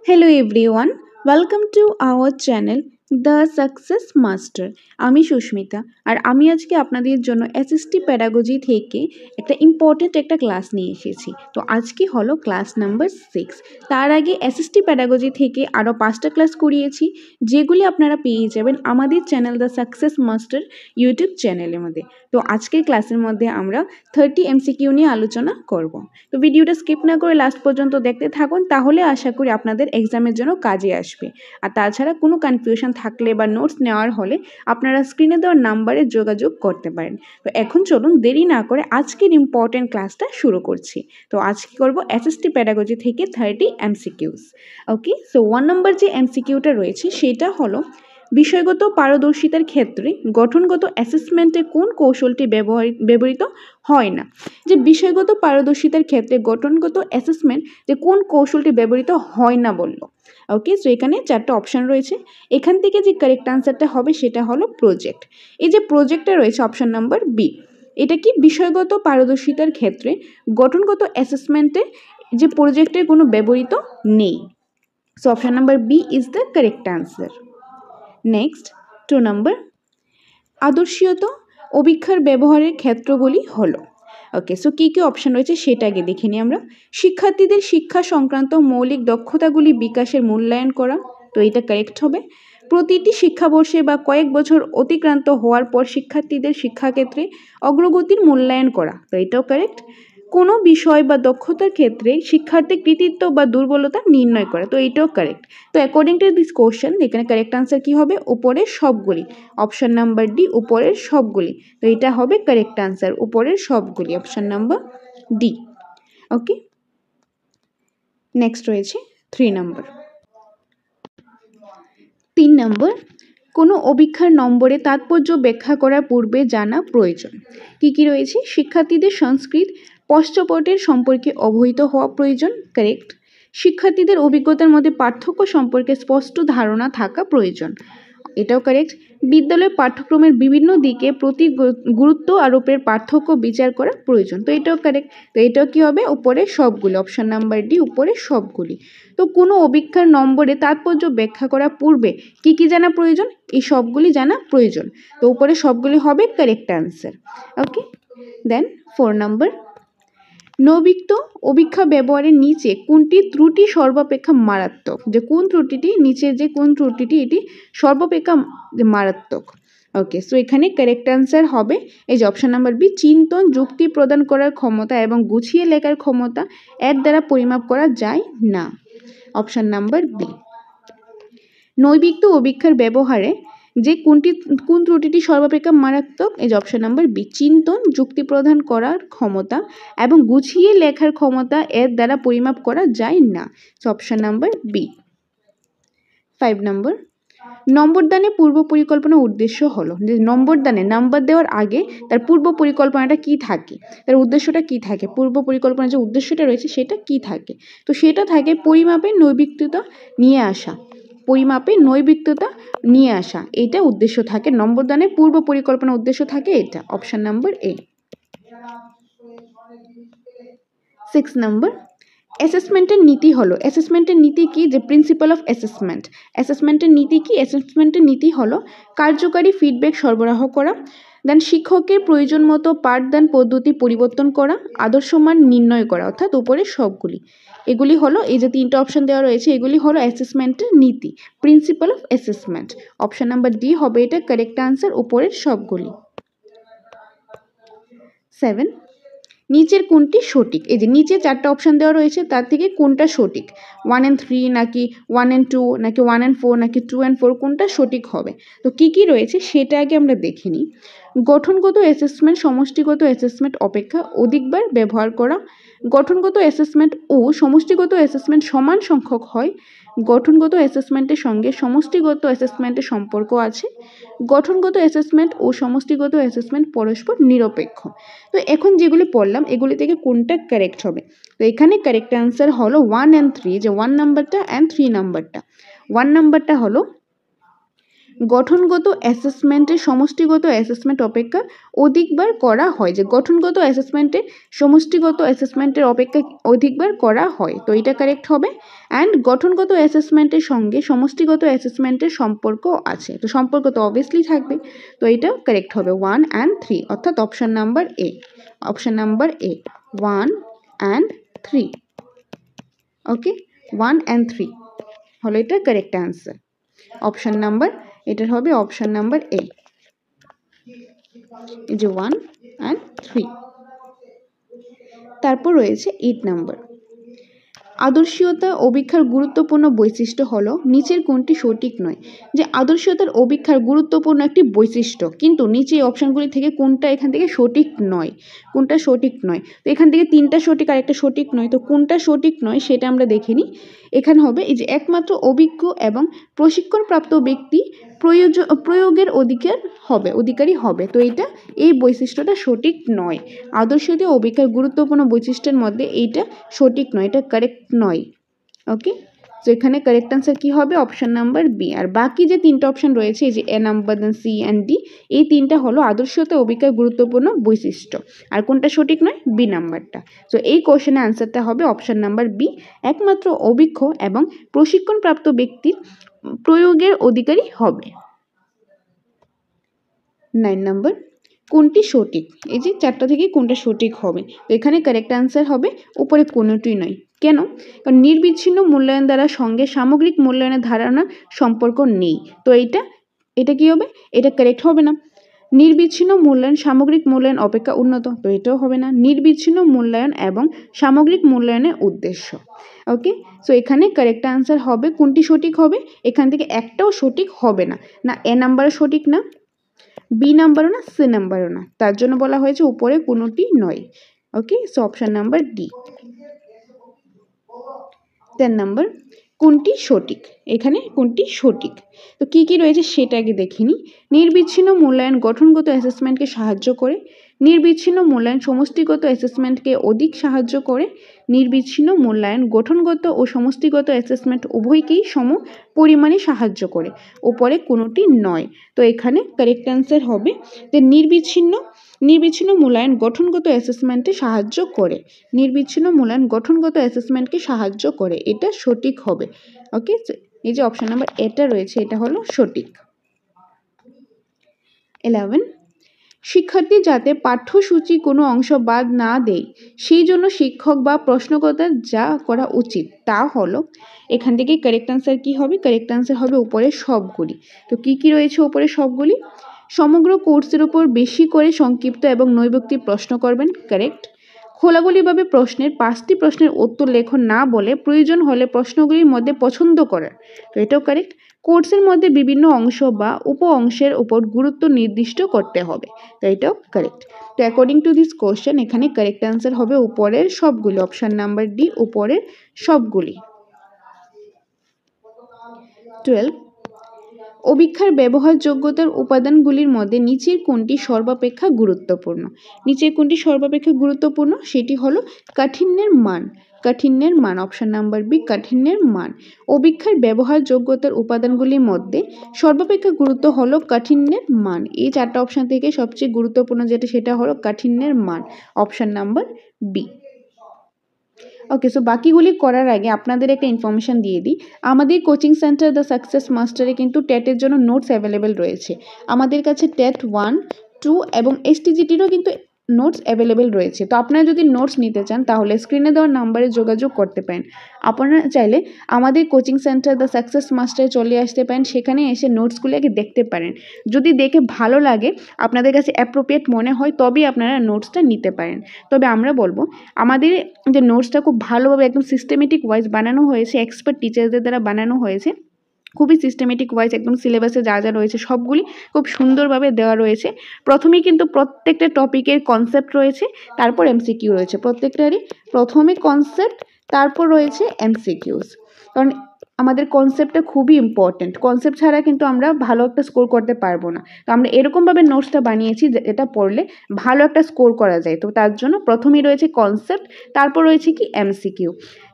Hello everyone, welcome to our channel The Success Master. আমি সুস্মিতা আর আমি আজকে আপনাদের জন্য এসএসটি প্যাডাগজি থেকে একটা ইম্পর্টেন্ট একটা ক্লাস নিয়ে এসেছি। তো আজকে হলো ক্লাস নাম্বার 6। তার আগে এসএসটি প্যাডাগজি থেকে আরও 5টা ক্লাস করিয়েছি, যেগুলি আপনারা পেয়ে যাবেন আমাদের channel the success master YouTube চ্যানেলের মধ্যে। তো আজকের ক্লাসের মধ্যে আমরা 30 এমসিকিউ নিয়ে আলোচনা করব। তো ভিডিওটা স্কিপ না করে লাস্ট পর্যন্ত দেখতে থাকুন, তাহলে আশা করি আপনাদের এক্সামের জন্য কাজে আসবে। আর তাছাড়া কোনো কনফিউশন থাকলে বা নোটস নেওয়ার হলে আপনারা স্ক্রিনে দেওয়ার নাম্বারে যোগাযোগ করতে পারেন। তো এখন চলুন দেরি না করে আজকের ইম্পর্টেন্ট ক্লাসটা শুরু করছি। তো আজকে করব এসএসটি প্যাডাগজি থেকে 30 এমসিকিউস। ওকে, সো 1 নম্বর যে এমসিকিউটা রয়েছে সেটা হলো বিষয়গত পারদর্শিতার ক্ষেত্রে গঠনগত অ্যাসেসমেন্টে কোন কৌশলটি ব্যবহৃত হয় না। যে বিষয়গত পারদর্শিতার ক্ষেত্রে গঠনগত অ্যাসেসমেন্ট যে কোন কৌশলটি ব্যবহৃত হয় না বললো। ওকে, সো এখানে 4টা অপশান রয়েছে। এখান থেকে যে কারেক্ট আনসারটা হবে সেটা হলো প্রজেক্ট। এই যে প্রজেক্টটা রয়েছে অপশান নাম্বার বি, এটা কি বিষয়গত পারদর্শিতার ক্ষেত্রে গঠনগত অ্যাসেসমেন্টে যে প্রজেক্টের কোনো ব্যবহৃত নেই। So option number B is the correct answer. Next 2 নম্বর, আদর্শীয়ত অভিক্ষার ব্যবহারের ক্ষেত্রগুলি হলো। ওকে, সো কী কী অপশান রয়েছে সেটা আগে দেখে নিই আমরা। শিক্ষার্থীদের শিক্ষা সংক্রান্ত মৌলিক দক্ষতাগুলি বিকাশের মূল্যায়ন করা, তো এটা কারেক্ট হবে। প্রতিটি শিক্ষাবর্ষে বা কয়েক বছর অতিক্রান্ত হওয়ার পর শিক্ষার্থীদের শিক্ষাক্ষেত্রে অগ্রগতির মূল্যায়ন করা, তো এটাও কারেক্ট। কোনো বিষয় বা দক্ষতার ক্ষেত্রে শিক্ষার্থীর কৃতিত্ব বা দুর্বলতা নির্ণয় করা, তো এটাও কারেক্ট। তো অ্যাকর্ডিং টু দিস কোশ্চেন এখানে কারেক্ট আনসার কী হবে? উপরের সবগুলি। অপশান নাম্বার ডি, উপরের সবগুলি। তো এটা হবে কারেক্ট আনসার, উপরের সবগুলি, অপশান নাম্বার ডি। ওকে, নেক্সট রয়েছে 3 নম্বর। 3 নম্বর, কোনো অভিক্ষার নম্বরে তাৎপর্য ব্যাখ্যা করার পূর্বে জানা প্রয়োজন। কি কি রয়েছে? শিক্ষার্থীদের সংস্কৃত পশ্চাৎপটের সম্পর্কে অবহিত হওয়া প্রয়োজন, কারেক্ট। শিক্ষার্থীদের অভিজ্ঞতার মধ্যে পার্থক্য সম্পর্কে স্পষ্ট ধারণা থাকা প্রয়োজন, এটাও কারেক্ট। বিদ্যালয়ের পাঠ্যক্রমের বিভিন্ন দিকে প্রতি গুরুত্ব আরোপের পার্থক্য বিচার করা প্রয়োজন, তো এটাও কারেক্ট। তো এটাও কি হবে? উপরে সবগুলি, অপশান নাম্বার ডি, উপরে সবগুলি। তো কোনো অভিক্ষার নম্বরে তাৎপর্য ব্যাখ্যা করার পূর্বে কি কি জানা প্রয়োজন? এই সবগুলি জানা প্রয়োজন, তো উপরে সবগুলি হবে কারেক্ট আনসার। ওকে, দেন 4 নম্বর, নৈবিত্ত অভিক্ষা ব্যবহারের নিচে কোনটি ত্রুটি সর্বাপেক্ষা মারাত্মক? যে কোন ত্রুটিটি, নিচে যে কোন ত্রুটিটি এটি সর্বাপেক্ষা মারাত্মক। ওকে, সো এখানে কারেক্ট আনসার হবে এই যে অপশান নাম্বার বি, চিন্তন যুক্তি প্রদান করার ক্ষমতা এবং গুছিয়ে লেখার ক্ষমতা এর দ্বারা পরিমাপ করা যায় না, অপশান নাম্বার বি। নৈবিত্ত অভিক্ষার ব্যবহারে যে কোন ত্রুটিটি সর্বাপেক্ষা মারাত্মক? এই যে অপশান নাম্বার বি, চিন্তন যুক্তি প্রদান করার ক্ষমতা এবং গুছিয়ে লেখার ক্ষমতা এর দ্বারা পরিমাপ করা যায় না, অপশান নাম্বার বি। 5 নম্বর, নম্বরদানে পূর্ব পরিকল্পনা উদ্দেশ্য হলো। যে নম্বরদানে নাম্বার দেওয়ার আগে তার পূর্ব পরিকল্পনাটা কি থাকে, তার উদ্দেশ্যটা কি থাকে, পূর্ব পরিকল্পনার যে উদ্দেশ্যটা রয়েছে সেটা কি থাকে? তো সেটা থাকে পরিমাপের নৈবিত্ততা নিয়ে আসা, পরিমাপে নৈবিত্ততা নিয়ে আসা, এটা উদ্দেশ্য থাকে। নম্বরদানের পূর্ব পরিকল্পনা উদ্দেশ্য থাকে এটা, অপশান নাম্বার এ। 6 নম্বর, অ্যাসেসমেন্টের নীতি হলো। অ্যাসেসমেন্টের নীতি কি? যে প্রিন্সিপাল অফ অ্যাসেসমেন্ট। অ্যাসেসমেন্টের নীতি কি? অ্যাসেসমেন্টের নীতি হলো কার্যকারী ফিডব্যাক সরবরাহ করা, দেন শিক্ষকের প্রয়োজন মতো পাঠদান পদ্ধতি পরিবর্তন করা, আদর্শ মান নির্ণয় করা, অর্থাৎ উপরে সবগুলি। এগুলি হলো, এই যে 3টে অপশান দেওয়া রয়েছে, এগুলি হলো অ্যাসেসমেন্টের নীতি, principal of assessment. Option number D হবে এটা কারেক্ট আনসার, উপরের সবগুলি। 7, নিচের কোনটি সঠিক? এই যে নিচে 4টা অপশান দেওয়া রয়েছে, তার থেকে কোনটা সঠিক? 1 and 3 নাকি 1 and 2 নাকি 1 and 4 নাকি 2 and 4, কোনটা সঠিক হবে? তো কি কি রয়েছে সেটা আগে আমরা দেখে নিই। গঠনগত অ্যাসেসমেন্ট সমষ্টিগত অ্যাসেসমেন্ট অপেক্ষা অধিকবার ব্যবহার করা, গঠনগত অ্যাসেসমেন্ট ও সমষ্টিগত অ্যাসেসমেন্ট সমান সংখ্যক হয়, গঠনগত অ্যাসেসমেন্টের সঙ্গে সমষ্টিগত অ্যাসেসমেন্টের সম্পর্ক আছে, গঠনগত অ্যাসেসমেন্ট ও সমষ্টিগত অ্যাসেসমেন্ট পরস্পর নিরপেক্ষ। তো এখন যেগুলি পড়লাম এগুলি থেকে কোনটা কারেক্ট হবে? তো এখানে কারেক্ট অ্যান্সার হলো 1 and 3, যে 1 নাম্বারটা অ্যান্ড 3 নাম্বারটা। 1 নাম্বারটা হলো গঠনগত অ্যাসেসমেন্টের সমষ্টিগত অ্যাসেসমেন্ট অপেক্ষা অধিকবার করা হয়, যে গঠনগত অ্যাসেসমেন্টে সমষ্টিগত অ্যাসেসমেন্টের অপেক্ষা অধিকবার করা হয়, তো এটা কারেক্ট হবে। অ্যান্ড গঠনগত অ্যাসেসমেন্টের সঙ্গে সমষ্টিগত অ্যাসেসমেন্টের সম্পর্ক আছে, তো সম্পর্ক তো অবভিয়াসলি থাকবে, তো এটা কারেক্ট হবে 1 and 3, অর্থাৎ option number A, option number A 1 and 3। Okay, 1 and 3 হলো এটা কারেক্ট অ্যান্সার। অপশন নাম্বার এটার হবে অপশন নাম্বার এ, এই যে 1 and 3। তারপর রয়েছে 8 নাম্বার। আদর্শীয়তা অভিক্ষার গুরুত্বপূর্ণ বৈশিষ্ট্য হলো নিচের কোনটি সঠিক নয়। যে আদর্শীয়তার অভিক্ষার গুরুত্বপূর্ণ একটি বৈশিষ্ট্য, কিন্তু নিচে এই অপশনগুলি থেকে কোনটা এখান থেকে সঠিক নয়, কোনটা সঠিক নয়, তো এখান থেকে 3টা সঠিক আর একটা সঠিক নয়, তো কোনটা সঠিক নয় সেটা আমরা দেখে নিই। এখানে হবে এই যে একমাত্র অভিজ্ঞ এবং প্রশিক্ষণপ্রাপ্ত ব্যক্তি প্রয়োগের অধিকারী হবে, তো এটা এই বৈশিষ্ট্যটা সঠিক নয়। আদর্শীয়তা অভিক্ষার গুরুত্বপূর্ণ বৈশিষ্ট্যের মধ্যে এইটা সঠিক নয়, এটা কারেক্ট নয়। ওকে, তো এখানে কারেক্ট আনসার কি হবে অপশন নাম্বার বি। আর বাকি যে 3টা অপশন রয়েছে, এই যে A number, then C and D, এই 3টা হলো আদর্শীয়তা অভিক্ষার গুরুত্বপূর্ণ বৈশিষ্ট্য। আর কোনটা সঠিক নয়, বি নাম্বারটা। তো এই কোশ্চেনের আনসারটা হবে অপশন নাম্বার বি, একমাত্র অভিজ্ঞ এবং প্রশিক্ষণপ্রাপ্ত ব্যক্তির প্রয়োগের অধিকারী হবে। 9 নাম্বার, কোনটি সঠিক, এই যে 4টা থেকে কোনটা সঠিক হবে, তো এখানে কারেক্ট আনসার হবে উপরে কোনোটিই নয়। কেন? কারণ নির্বিচ্ছিন্ন মূল্যায়ন দ্বারা সঙ্গে সামগ্রিক মূল্যায়নের ধারণার সম্পর্ক নেই, তো এটা কি হবে, এটা কারেক্ট হবে না। নির্বিচ্ছিন্ন মূল্যায়ন সামগ্রিক মূল্যায়ন অপেক্ষা উন্নত, তো এটাও হবে না। নির্বিচ্ছিন্ন মূল্যায়ন এবং সামগ্রিক মূল্যায়নের উদ্দেশ্য। ওকে, সো এখানে কারেক্ট আনসার হবে কোনটি সঠিক হবে, এখান থেকে একটাও সঠিক হবে না, না এ নাম্বারও সঠিক না, বি নাম্বারও না, সি নাম্বারও না, তার জন্য বলা হয়েছে উপরে কোনোটি নয়। Okay, so option number D. 10 number, কোনটি সঠিক, এখানে কোনটি সঠিক, তো কি কি রয়েছে সেটা আগে দেখে নিই। নির্বিচ্ছিন্ন মূল্যায়ন গঠনগত অ্যাসেসমেন্টকে সাহায্য করে, নির্বিচ্ছিন্ন মূল্যায়ন সমষ্টিগত অ্যাসেসমেন্টকে অধিক সাহায্য করে, নির্বিচ্ছিন্ন মূল্যায়ন গঠনগত ও সমষ্টিগত অ্যাসেসমেন্ট উভয়কেই সম পরিমাণে সাহায্য করে, উপরে কোনোটি নয়। তো এখানে কারেক্ট অ্যান্সার হবে যে নির্বিচ্ছিন্ন মূল্যায়ন গঠনগত অ্যাসেসমেন্টে সাহায্য করে, নির্বিচ্ছিন্ন মূল্যায়ন গঠনগত অ্যাসেসমেন্টকে সাহায্য করে, এটা সঠিক হবে। ওকে, এই যে অপশন নাম্বার এটা রয়েছে, এটা হলো সঠিক। 11, শিক্ষার্থী যাতে পাঠ্যসূচি কোনো অংশ বাদ না দেয় সেই জন্য শিক্ষক বা প্রশ্নকর্তার যা করা উচিত তা হলো, এখান থেকে কারেক্ট আনসার কি হবে, কারেক্ট আনসার হবে উপরে সবগুলি। তো কি কি রয়েছে উপরে সবগুলি, সমগ্র কোর্সের উপর বেশি করে সংক্ষিপ্ত এবং নৈর্ব্যক্তিক প্রশ্ন করবেন, কারেক্ট। খোলাগুলিভাবে প্রশ্নের 5টি প্রশ্নের উত্তর লেখন না বলে প্রয়োজন হলে প্রশ্নগুলির মধ্যে পছন্দ করার, তো এটাও কারেক্ট। কোর্সের মধ্যে বিভিন্ন অংশ বা উপ অংশের উপর গুরুত্ব নির্দিষ্ট করতে হবে, তো এটাও কারেক্ট। তো অ্যাকর্ডিং টু দিস কোশ্চেন এখানে কারেক্ট অ্যান্সার হবে উপরের সবগুলি, অপশন নাম্বার ডি, উপরের সবগুলি। 12, অভিক্ষার ব্যবহারযোগ্যতার উপাদানগুলির মধ্যে নিচের কোনটি সর্বাপেক্ষা গুরুত্বপূর্ণ, নিচের কোনটি সর্বাপেক্ষা গুরুত্বপূর্ণ সেটি হলো কাঠিন্যের মান, কাঠিন্যের মান, অপশন নাম্বার বি, কাঠিন্যের মান। অভিক্ষার ব্যবহারযোগ্যতার উপাদানগুলির মধ্যে সর্বাপেক্ষা গুরুত্ব হলো কাঠিন্যের মান, এই 4টা অপশন থেকে সবচেয়ে গুরুত্বপূর্ণ যেটা সেটা হলো কাঠিন্যের মান, অপশন নাম্বার বি। ওকে, সো বাকিগুলি করার আগে আপনাদের একটা ইনফরমেশান দিয়ে দিই, আমাদের কোচিং সেন্টার দ্য সাকসেস মাস্টারে কিন্তু টেটের জন্য নোটস অ্যাভেলেবেল রয়েছে। আমাদের কাছে টেট 1, 2 এবং এসটিজিটিরও কিন্তু নোটস অ্যাভেলেবেল রয়েছে। তো আপনারা যদি নোটস নিতে চান তাহলে স্ক্রিনে দেওয়া নাম্বারে যোগাযোগ করতে পারেন। আপনারা চাইলে আমাদের কোচিং সেন্টার দ্য সাকসেস মাস্টারে চলে আসতে পারেন, সেখানে এসে নোটসগুলি আগে দেখতে পারেন। যদি দেখে ভালো লাগে, আপনাদের কাছে অ্যাপ্রোপ্রিয়েট মনে হয়, তবেই আপনারা নোটসটা নিতে পারেন। তবে আমরা বলবো আমাদের যে নোটসটা খুব ভালোভাবে একদম সিস্টেমেটিক ওয়াইজ বানানো হয়েছে, এক্সপার্ট টিচারদের দ্বারা বানানো হয়েছে, খুবই সিস্টেমেটিক ওয়াইজ, একদম সিলেবাসে যা যা রয়েছে সবগুলি খুব সুন্দরভাবে দেওয়া রয়েছে। প্রথমেই কিন্তু প্রত্যেকটা টপিকের কনসেপ্ট রয়েছে, তারপর এমসিকিউ রয়েছে, প্রত্যেকটারই প্রথমে কনসেপ্ট, তারপর রয়েছে এমসিকিউস। কারণ আমাদের কনসেপ্টটা খুবই ইম্পর্টেন্ট, কনসেপ্ট ছাড়া কিন্তু আমরা ভালো একটা স্কোর করতে পারবো না। তো আমরা এরকমভাবে নোটসটা বানিয়েছি যেটা পড়লে ভালো একটা স্কোর করা যায়। তো তার জন্য প্রথমেই রয়েছে কনসেপ্ট, তারপর রয়েছে কি এমসিকিউ।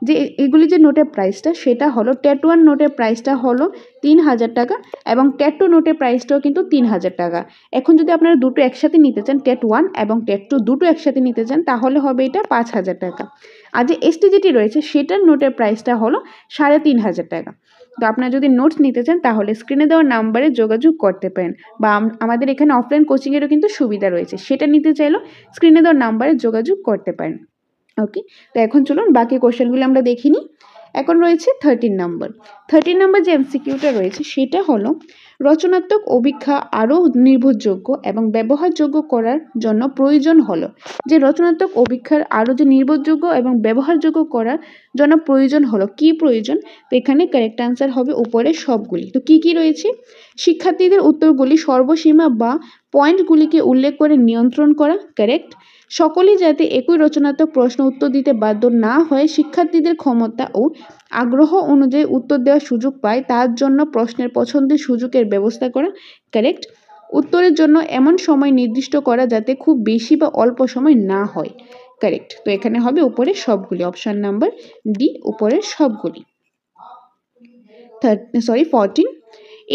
যে এগুলি যে নোটের প্রাইসটা সেটা হলো টেট 1 নোটের প্রাইসটা হলো 3000 টাকা এবং টেট 2 নোটের প্রাইসটাও কিন্তু 3000 টাকা। এখন যদি আপনারা দুটো একসাথে নিতে চান, টেট 1 এবং টেট 2 দুটো একসাথে নিতে চান, তাহলে হবে এটা 5000 টাকা। আর যে এসটিজিটি রয়েছে সেটার নোটের প্রাইসটা হলো 3500 টাকা। তো আপনারা যদি নোটস নিতে চান তাহলে স্ক্রিনে দেওয়া নাম্বারে যোগাযোগ করতে পারেন, বা আমাদের এখানে অফলাইন কোচিংয়েরও কিন্তু সুবিধা রয়েছে, সেটা নিতে চাইলেও স্ক্রিনে দেওয়া নাম্বারে যোগাযোগ করতে পারেন। ওকে, তো এখন চলুন বাকি কোশ্চেনগুলো আমরা দেখি নিই। এখন রয়েছে 13 নাম্বার যে এমসিকিউটা রয়েছে সেটা হলো রচনাত্মক অভিক্ষা আরও নির্ভরযোগ্য এবং ব্যবহারযোগ্য করার জন্য প্রয়োজন হলো। যে রচনাত্মক অভিক্ষার আরও যে নির্ভরযোগ্য এবং ব্যবহারযোগ্য করার জন্য প্রয়োজন হলো, কি প্রয়োজন? তো এখানে কারেক্ট আনসার হবে উপরের সবগুলি। তো কি কি রয়েছে? শিক্ষার্থীদের উত্তরগুলি সর্বসীমা বা পয়েন্টগুলিকে উল্লেখ করে নিয়ন্ত্রণ করা, কারেক্ট। সকলেই যাতে একই রচনাত্মক প্রশ্ন উত্তর দিতে বাধ্য না হয়ে শিক্ষার্থীদের ক্ষমতা ও আগ্রহ অনুযায়ী উত্তর দেওয়ার সুযোগ পায় তার জন্য প্রশ্নের পছন্দের সুযোগের ব্যবস্থা করা, কারেক্ট। উত্তরের জন্য এমন সময় নির্দিষ্ট করা যাতে খুব বেশি বা অল্প সময় না হয়, কারেক্ট। তো এখানে হবে উপরের সবগুলি, অপশন নাম্বার ডি উপরের সবগুলি। 14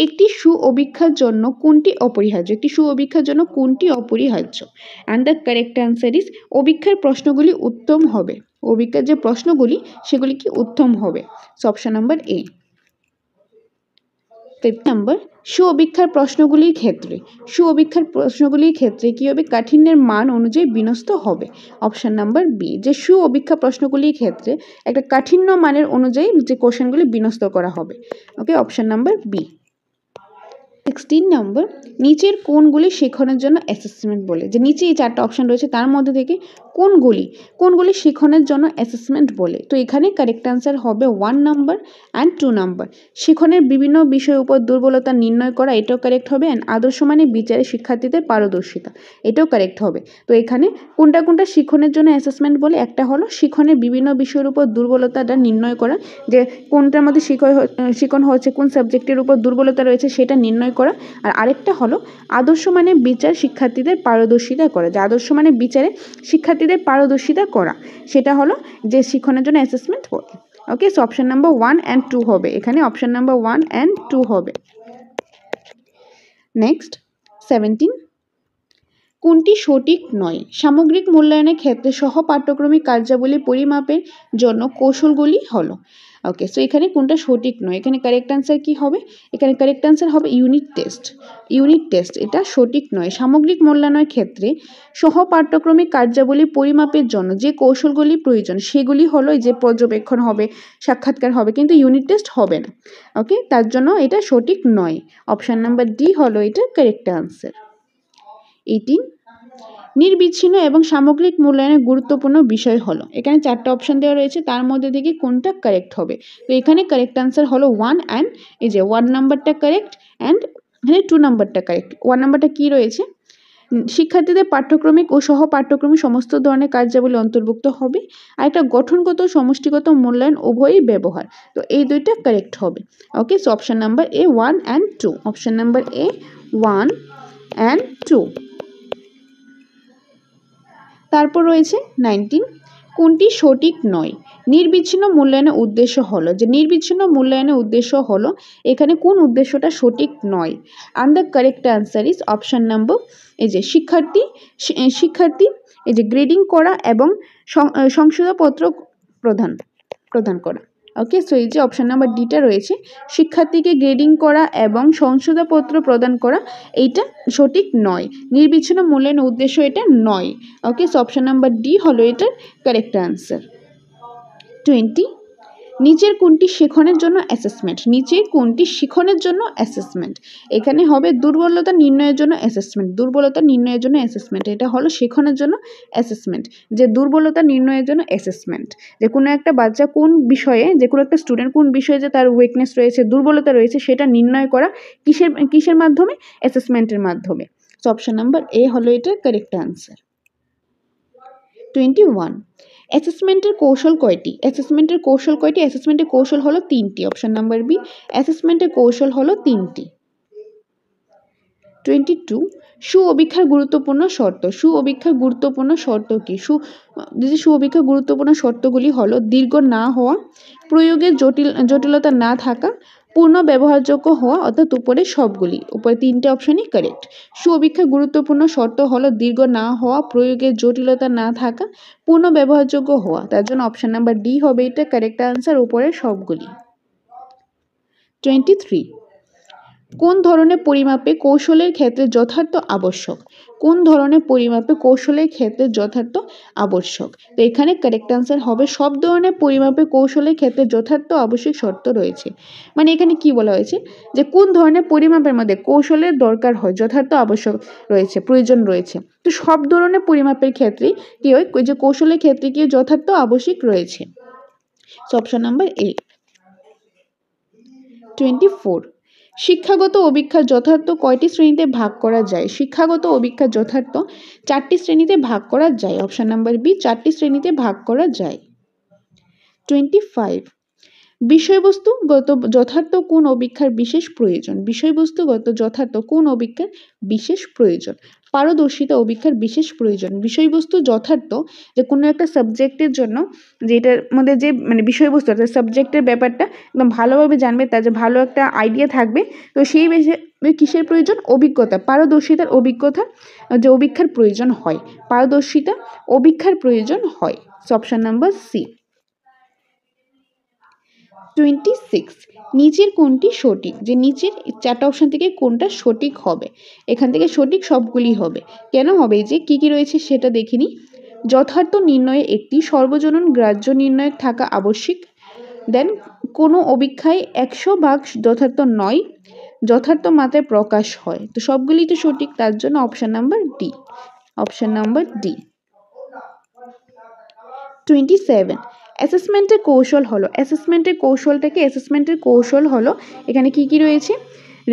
একটি সুঅভিক্ষার জন্য কোনটি অপরিহার্য? একটি সুঅভিক্ষার জন্য কোনটি অপরিহার্য? And the correct answer is অভিক্ষার প্রশ্নগুলি উত্তম হবে। অভিক্ষার যে প্রশ্নগুলি সেগুলি কি উত্তম হবে? So option number A. 5 number সুঅভিক্ষার প্রশ্নগুলির ক্ষেত্রে কি হবে? কাঠিন্যের মান অনুযায়ী বিন্যস্ত হবে। অপশন নাম্বার বি, যে সুঅভিক্ষা প্রশ্নগুলির ক্ষেত্রে একটা কাঠিন্য মানের অনুযায়ী যে কোশ্চেনগুলি বিন্যস্ত করা হবে। ওকে, অপশন নাম্বার বি। 16 নম্বর নিচের কোনগুলি শেখানোর জন্য অ্যাসেসমেন্ট বলে? যে নিচে এই চারটা অপশন রয়েছে তার মধ্যে থেকে কোনগুলি শেখানোর জন্য অ্যাসেসমেন্ট বলে? তো এখানে কারেক্ট আনসার হবে 1 নাম্বার অ্যান্ড 2 নাম্বার। শিক্ষণের বিভিন্ন বিষয়ের উপর দুর্বলতা নির্ণয় করা, এটাও কারেক্ট হবে। অ্যান্ড আদর্শ মানে বিচারে শিক্ষার্থীদের পারদর্শিতা, এটাও কারেক্ট হবে। তো এখানে কোনটা শিক্ষণের জন্য অ্যাসেসমেন্ট বলে? একটা হলো শিক্ষণের বিভিন্ন বিষয়ের উপর দুর্বলতাটা নির্ণয় করা, যে কোনটার মধ্যে শিখন হচ্ছে, কোন সাবজেক্টের উপর দুর্বলতা রয়েছে সেটা নির্ণয় করা। আর আরেকটা হলো আদর্শ মানে বিচার শিক্ষার্থীদের পারদর্শিতা করা, যে আদর্শ মানে বিচারে শিক্ষার্থীদের পারদর্শিতা করা, সেটা হলো যে শিক্ষণের জন্য অ্যাসেসমেন্ট বলে। ওকে, সো অপশন নাম্বার 1 অ্যান্ড 2 হবে এখানে, অপশন নাম্বার 1 অ্যান্ড 2 হবে। নেক্সট 17 কোনটি সঠিক নয়? সামগ্রিক মূল্যায়নের ক্ষেত্রে সহ পাঠ্যক্রমিক কার্যাবলী পরিমাপের জন্য কৌশলগুলি হলো। ওকে, সো এখানে কোনটা সঠিক নয়? এখানে কারেক্ট আনসার কি হবে? এখানে কারেক্ট আনসার হবে ইউনিট টেস্ট, এটা সঠিক নয়। সামগ্রিক মূল্যায়নের ক্ষেত্রে সহ পাঠ্যক্রমিক কার্যাবলী পরিমাপের জন্য যে কৌশলগুলি প্রয়োজন সেগুলি হলো যে পর্যবেক্ষণ হবে, সাক্ষাৎকার হবে, কিন্তু ইউনিট টেস্ট হবে না। ওকে, তার জন্য এটা সঠিক নয়। অপশন নাম্বার ডি হলো এটা কারেক্ট আনসার। 18 নির্বিচ্ছিন্ন এবং সামগ্রিক মূল্যায়নের গুরুত্বপূর্ণ বিষয় হলো। এখানে চারটা অপশন দেওয়া রয়েছে, তার মধ্যে থেকে কোনটা কারেক্ট হবে? তো এখানে কারেক্ট আনসার হলো 1 অ্যান্ড এই যে 1 নাম্বারটা কারেক্ট অ্যান্ড এখানে 2 নাম্বারটা কারেক্ট। 1 নাম্বারটা কি রয়েছে? শিক্ষার্থীদের পাঠ্যক্রমিক ও সহ পাঠ্যক্রমিক সমস্ত ধরনের কার্যাবলী অন্তর্ভুক্ত হবে। আর একটা গঠনগত সমষ্টিগত মূল্যায়ন উভয়ই ব্যবহার। তো এই দুইটা কারেক্ট হবে। Okay, so option number A 1 and 2, option number A 1 and 2। তারপর রয়েছে 19 কোনটি সঠিক নয়? নির্বিচ্ছিন্ন মূল্যায়নের উদ্দেশ্য হলো, যে নির্বিচ্ছিন্ন মূল্যায়নের উদ্দেশ্য হলো এখানে কোন উদ্দেশ্যটা সঠিক নয়? And the correct answer is option number এই যে শিক্ষার্থী এই যে গ্রেডিং করা এবং শংসাপত্র প্রদান করা। ওকে, সো এই যে অপশন নাম্বার ডিটা রয়েছে, শিক্ষার্থীকে গ্রেডিং করা এবং শংসাপত্র প্রদান করা, এইটা সঠিক নয়। নির্বিচ্ছিন্ন মূল্যায়নের উদ্দেশ্য এটা নয়। Okay, so option number D হলো এটার কারেক্ট আনসার। 20 নিচের কোনটি শেখানোর জন্য অ্যাসেসমেন্ট? এখানে হবে দুর্বলতা নির্ণয়ের জন্য অ্যাসেসমেন্ট, এটা হলো শেখানোর জন্য অ্যাসেসমেন্ট, যে দুর্বলতা নির্ণয়ের জন্য অ্যাসেসমেন্ট, যে কোনো একটা বাচ্চা কোন বিষয়ে, যে কোনো একটা স্টুডেন্ট কোন বিষয়ে যে তার উইকনেস রয়েছে, দুর্বলতা রয়েছে, সেটা নির্ণয় করা কিসের মাধ্যমে? অ্যাসেসমেন্টের মাধ্যমে। সো অপশন নাম্বার এ হলো এটার কারেক্ট আনসার। 21 অ্যাসেসমেন্টের কৌশল কয়টি? অ্যাসেসমেন্টের কৌশল কয়টি? অ্যাসেসমেন্টের কৌশল হলো 3টি। অপশন নাম্বার বি, অ্যাসেসমেন্টের কৌশল হলো 3টি। 22 সুঅভিক্ষার গুরুত্বপূর্ণ শর্ত। সুঅভিক্ষার গুরুত্বপূর্ণ শর্ত কি? সুঅভিক্ষার গুরুত্বপূর্ণ শর্তগুলি হলো দীর্ঘ না হওয়া, প্রয়োগের জটিলতা না থাকা, পূর্ণ ব্যবহারযোগ্য হওয়া, অর্থাৎ উপরে সবগুলি। উপরে 3টে অপশনই কারেক্ট। সুঅভিক্ষার গুরুত্বপূর্ণ শর্ত হলো দীর্ঘ না হওয়া, প্রয়োগের জটিলতা না থাকা, পূর্ণ ব্যবহারযোগ্য হওয়া। তার জন্য অপশন নাম্বার ডি হবে এটা কারেক্ট আনসার, উপরে সবগুলি। 23 কোন ধরনের পরিমাপে কৌশলের ক্ষেত্রে যথার্থ আবশ্যক? কোন ধরনের পরিমাপে কৌশলের ক্ষেত্রে যথার্থ আবশ্যক? তো এখানে কারেক্ট আনসার হবে সব ধরনের পরিমাপে কৌশলের ক্ষেত্রে যথার্থ আবশ্যক শর্ত রয়েছে। মানে এখানে কি বলা হয়েছে যে কোন ধরনের পরিমাপের মধ্যে কৌশলের দরকার হয়, যথার্থ আবশ্যক রয়েছে, প্রয়োজন রয়েছে। তো সব ধরনের পরিমাপের ক্ষেত্রে কি হয়, যে কৌশলের ক্ষেত্রে কি যথার্থ আবশ্যক রয়েছে। অপশন নাম্বার এ। 24 শিক্ষাগত অভিক্ষা যথার্থ কয়টি শ্রেণীতে ভাগ করা যায়? শিক্ষাগত অভিক্ষা যথার্থ 4টি শ্রেণীতে ভাগ করা যায়। অপশন নাম্বার বি, 4টি শ্রেণীতে ভাগ করা যায়। 25 বিষয়বস্তুগত যথার্থ কোন অভিক্ষার বিশেষ প্রয়োজন? বিষয়বস্তুগত যথার্থ কোন অভিক্ষার বিশেষ প্রয়োজন? পারদর্শিতা অভিক্ষার বিশেষ প্রয়োজন। বিষয়বস্তু যথার্থ যে কোনো একটা সাবজেক্টের জন্য, যেটার মধ্যে যে মানে বিষয়বস্তু অর্থাৎ সাবজেক্টের ব্যাপারটা একদম ভালোভাবে জানবে, তার যে ভালো একটা আইডিয়া থাকবে, তো সেই কিসের প্রয়োজন? অভিজ্ঞতা, পারদর্শিতার অভিজ্ঞতা, যে অভিক্ষার প্রয়োজন হয়, পারদর্শিতা অভিক্ষার প্রয়োজন হয়। Option number C. 26 নিচের কোনটি সঠিক? যে নিচের 4টা অপশন থেকে কোনটা সঠিক হবে? এখান থেকে সঠিক সবগুলি হবে। কেন হবে? যে কি কি রয়েছে সেটা দেখিনি। যথার্থ নির্ণয়ে একটি সর্বজনীন গ্রাহ্য নির্ণায়ক থাকা আবশ্যিক। দেন কোনো অভিক্ষায় 100% যথার্থ নয়, যথার্থ মাত্রায় প্রকাশ হয়। তো সবগুলি তো সঠিক, তার জন্য option number D. Option number D. 27 অ্যাসেসমেন্টের কৌশল হলো, অ্যাসেসমেন্টের কৌশলটাকে, অ্যাসেসমেন্টের কৌশল হলো এখানে কি কি রয়েছে?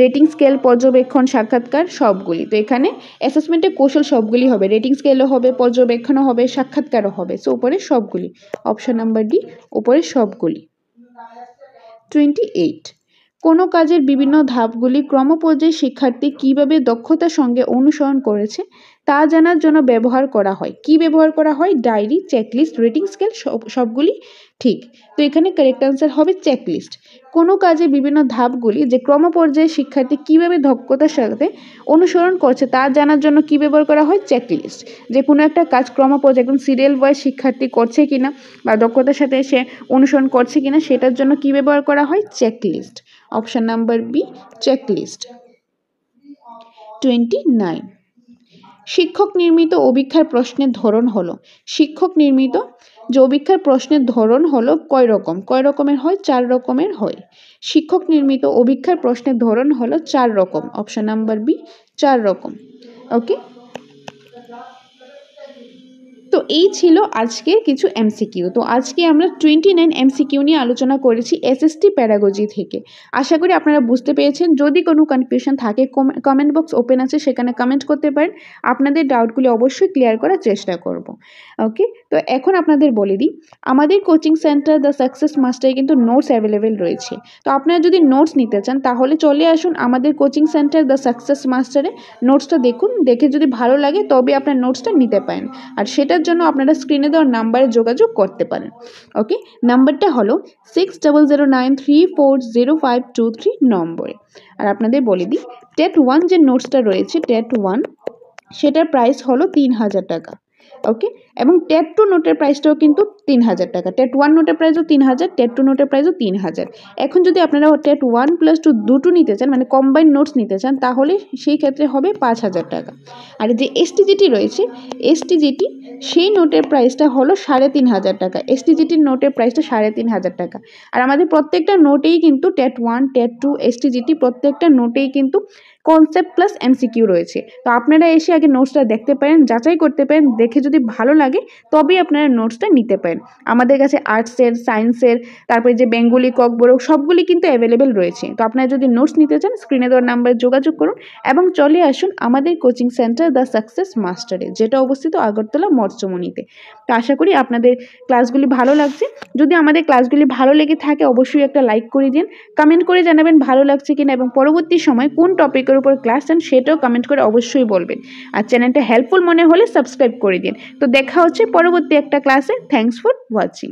রেটিং স্কেল, পর্যবেক্ষণ, সাক্ষাৎকার, সবগুলি। তো এখানে অ্যাসেসমেন্টের কৌশল সবগুলি হবে, রেটিং স্কেলও হবে, পর্যবেক্ষণও হবে, সাক্ষাৎকারও হবে। সো উপরে সবগুলি। অপশন নাম্বার ডি, উপরে সবগুলি। 28 কোনো কাজের বিভিন্ন ধাপগুলি ক্রমপর্যায়ে শিক্ষার্থী কিভাবে দক্ষতার সঙ্গে অনুসরণ করেছে তা জানার জন্য ব্যবহার করা হয়। কি ব্যবহার করা হয়? ডায়েরি, চেকলিস্ট, রেটিং স্কেল, সবগুলি ঠিক। তো এখানে কারেক্ট আনসার হবে চেকলিস্ট। কোনো কাজের বিভিন্ন ধাপগুলি যে ক্রমপর্যায়ে শিক্ষার্থী কিভাবে দক্ষতার সাথে অনুসরণ করছে তা জানার জন্য কি ব্যবহার করা হয়? চেকলিস্ট। যে কোনো একটা কাজ ক্রমপর্যায়ে একদম সিরিয়াল ওয়াইজ শিক্ষার্থী করছে কিনা বা দক্ষতার সাথে সে অনুসরণ করছে কিনা সেটার জন্য কি ব্যবহার করা হয়? Checklist. Option number B, checklist. 29 শিক্ষক নির্মিত অভিক্ষার প্রশ্নের ধরন হলো, শিক্ষক নির্মিত যে অভিক্ষার প্রশ্নের ধরন হলো কয় রকম? কয় রকমের হয়? 4 রকমের হয়। শিক্ষক নির্মিত অভিক্ষার প্রশ্নের ধরন হলো 4 রকম। অপশন নাম্বার বি, 4 রকম। ওকে, তো এই ছিল আজকের কিছু এমসিকিউ। তো আজকে আমরা 29 এমসিকিউ নিয়ে আলোচনা করেছি এসএসটি প্যাডাগজি থেকে। আশা করি আপনারা বুঝতে পেরেছেন। যদি কোনো কনফিউশন থাকে কমেন্ট বক্স ওপেন আছে, সেখানে কমেন্ট করতে পারেন। আপনাদের ডাউটগুলি অবশ্যই ক্লিয়ার করার চেষ্টা করব। ওকে, তো এখন আপনাদের বলে দিই, আমাদের কোচিং সেন্টার দ্য সাকসেস মাস্টারে কিন্তু নোটস অ্যাভেলেবেল রয়েছে। তো আপনারা যদি নোটস নিতে চান তাহলে চলে আসুন আমাদের কোচিং সেন্টার দ্য সাকসেস মাস্টারে। নোটসটা দেখুন, দেখে যদি ভালো লাগে তবে আপনার নোটসটা নিতে পারেন। আর সেটার জন্য আপনারা স্ক্রিনে দেওয়া নাম্বারে যোগাযোগ করতে পারেন। ওকে, নাম্বারটা হলো 6009340523 নম্বরে। আর আপনাদের বলে দিই, টেট 1 যে নোটসটা রয়েছে, টেট 1 সেটার প্রাইস হলো 3000 টাকা। ওকে, এবং টেট 2 নোটের প্রাইসটাও কিন্তু 3000 টাকা। টেট 1 নোটের প্রাইসও 3000, টেট 2 নোটের প্রাইসও 3000। এখন যদি আপনারা টেট 1+2 দুটো নিতে চান, মানে কম্বাইন্ড নোটস নিতে চান, তাহলে সেই ক্ষেত্রে হবে 5000 টাকা। আর যে এসটিজিটি রয়েছে, এসটিজিটি সেই নোটের প্রাইসটা হলো 3500 টাকা। এসটিজিটির নোটের প্রাইসটা 3500 টাকা। আর আমাদের প্রত্যেকটা নোটেই কিন্তু টেট 1, টেট 2, এসটিজিটি প্রত্যেকটা নোটেই কিন্তু কনসেপ্ট প্লাস এমসিকিউ রয়েছে। তো আপনারা এসে আগে নোটসটা দেখতে পারেন, যাচাই করতে পারেন, দেখে যদি ভালো লাগে তবেই আপনারা নোটসটা নিতে পারেন। আমাদের কাছে আর্টসের, সায়েন্সের, তারপরে যে বেঙ্গলি, ককবরক সবগুলি কিন্তু অ্যাভেলেবেল রয়েছে। তো আপনারা যদি নোটস নিতে চান স্ক্রিনে দেওয়ার নাম্বারে যোগাযোগ করুন এবং চলে আসুন আমাদের কোচিং সেন্টার দ্য সাকসেস মাস্টারে, যেটা অবস্থিত আগরতলা মরচমণিতে। তো আশা করি আপনাদের ক্লাসগুলি ভালো লাগছে। যদি আমাদের ক্লাসগুলি ভালো লেগে থাকে অবশ্যই একটা লাইক করে দিন, কমেন্ট করে জানাবেন ভালো লাগছে কিনা, এবং পরবর্তী সময় কোন টপিকের উপর ক্লাস চান সেটাও কমেন্ট করে অবশ্যই বলবেন। আর চ্যানেলটা হেল্পফুল মনে হলে সাবস্ক্রাইব করে দিন। তো দেখা হচ্ছে পরবর্তী একটা ক্লাসে। Thanks for watching.